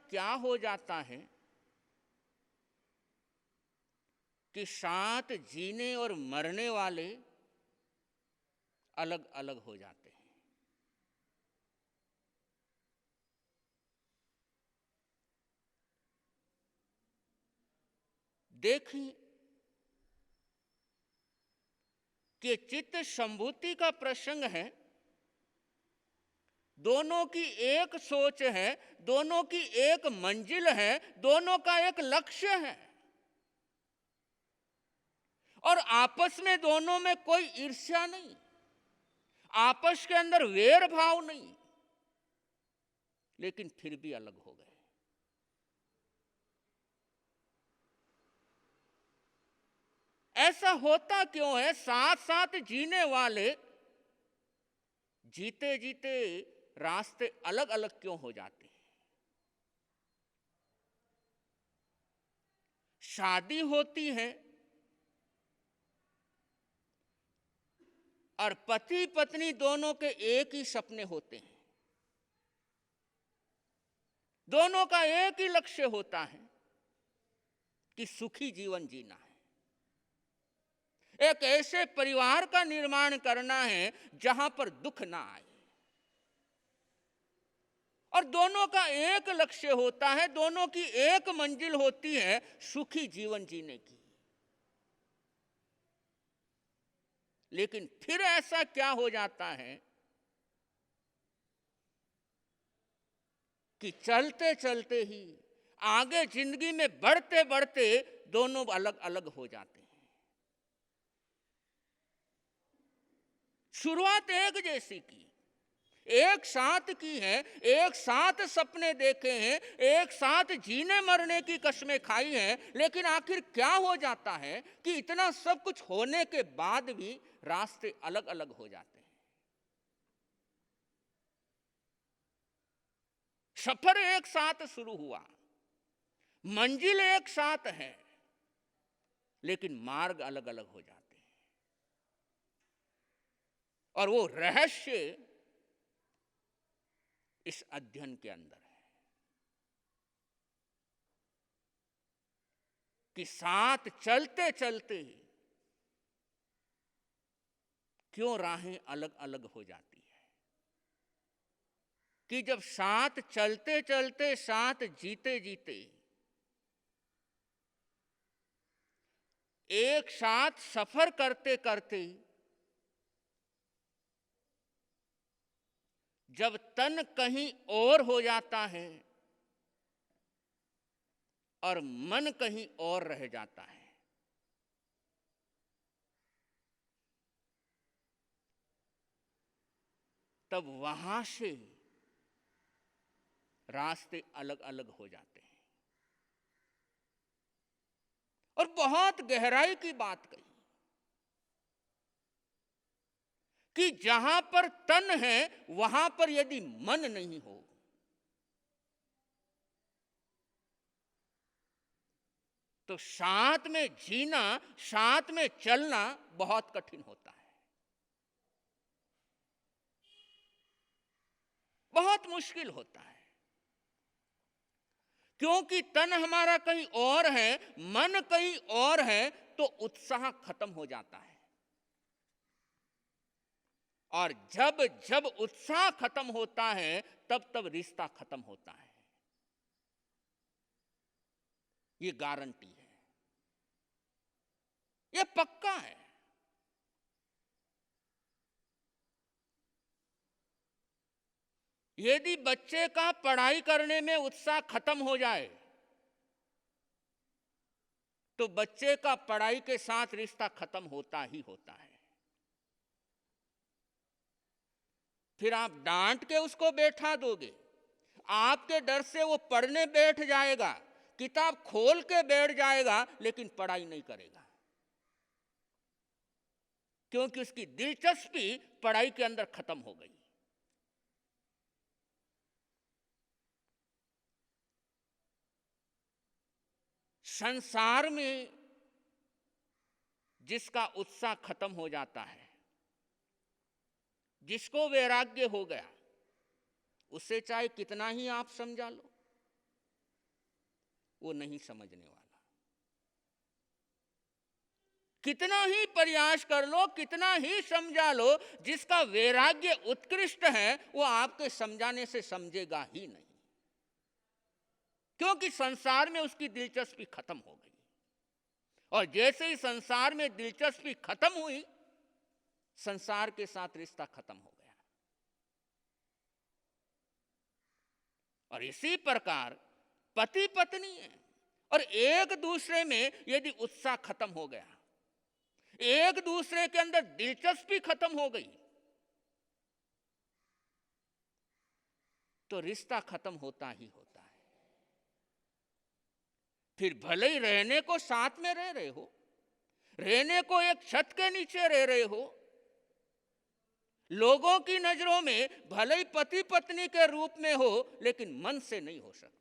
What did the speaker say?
क्या हो जाता है कि साथ जीने और मरने वाले अलग अलग हो जाते हैं। देखिए कि चित्त संभूति का प्रसंग है, दोनों की एक सोच है, दोनों की एक मंजिल है, दोनों का एक लक्ष्य है, और आपस में दोनों में कोई ईर्ष्या नहीं, आपस के अंदर वैर भाव नहीं, लेकिन फिर भी अलग हो गए। ऐसा होता क्यों है? साथ साथ जीने वाले जीते जीते रास्ते अलग अलग क्यों हो जाते हैं? शादी होती है और पति पत्नी दोनों के एक ही सपने होते हैं, दोनों का एक ही लक्ष्य होता है कि सुखी जीवन जीना है, एक ऐसे परिवार का निर्माण करना है जहां पर दुख ना आए, और दोनों का एक लक्ष्य होता है, दोनों की एक मंजिल होती है सुखी जीवन जीने की। लेकिन फिर ऐसा क्या हो जाता है कि चलते चलते ही आगे जिंदगी में बढ़ते बढ़ते दोनों अलग अलग हो जाते हैं। शुरुआत एक जैसी की, एक साथ की है, एक साथ सपने देखे हैं, एक साथ जीने मरने की कस्में खाई हैं, लेकिन आखिर क्या हो जाता है कि इतना सब कुछ होने के बाद भी रास्ते अलग अलग हो जाते हैं। सफर एक साथ शुरू हुआ, मंजिल एक साथ है, लेकिन मार्ग अलग अलग हो जाते हैं, और वो रहस्य इस अध्ययन के अंदर है कि साथ चलते चलते क्यों राहें अलग अलग हो जाती है, कि जब साथ चलते चलते साथ जीते जीते एक साथ सफर करते करते जब तन कहीं और हो जाता है और मन कहीं और रह जाता है, तब वहां से रास्ते अलग अलग हो जाते हैं। और बहुत गहराई की बात कही कि जहां पर तन है वहां पर यदि मन नहीं हो तो साथ में जीना, साथ में चलना बहुत कठिन होता है, बहुत मुश्किल होता है, क्योंकि तन हमारा कहीं और है, मन कहीं और है, तो उत्साह खत्म हो जाता है, और जब जब उत्साह खत्म होता है तब तब रिश्ता खत्म होता है। ये गारंटी है, ये पक्का है। यदि बच्चे का पढ़ाई करने में उत्साह खत्म हो जाए तो बच्चे का पढ़ाई के साथ रिश्ता खत्म होता ही होता है। फिर आप डांट के उसको बैठा दोगे, आपके डर से वो पढ़ने बैठ जाएगा, किताब खोल के बैठ जाएगा, लेकिन पढ़ाई नहीं करेगा, क्योंकि उसकी दिलचस्पी पढ़ाई के अंदर खत्म हो गई। संसार में जिसका उत्साह खत्म हो जाता है, जिसको वैराग्य हो गया, उसे चाहे कितना ही आप समझा लो, वो नहीं समझने वाला। कितना ही प्रयास कर लो, कितना ही समझा लो, जिसका वैराग्य उत्कृष्ट है वो आपके समझाने से समझेगा ही नहीं, क्योंकि संसार में उसकी दिलचस्पी खत्म हो गई। और जैसे ही संसार में दिलचस्पी खत्म हुई, संसार के साथ रिश्ता खत्म हो गया। और इसी प्रकार पति पत्नी है, और एक दूसरे में यदि उत्साह खत्म हो गया, एक दूसरे के अंदर दिलचस्पी खत्म हो गई, तो रिश्ता खत्म होता ही होता है। फिर भले ही रहने को साथ में रह रहे हो, रहने को एक छत के नीचे रह रहे हो, लोगों की नजरों में भले ही पति पत्नी के रूप में हो, लेकिन मन से नहीं हो सकते।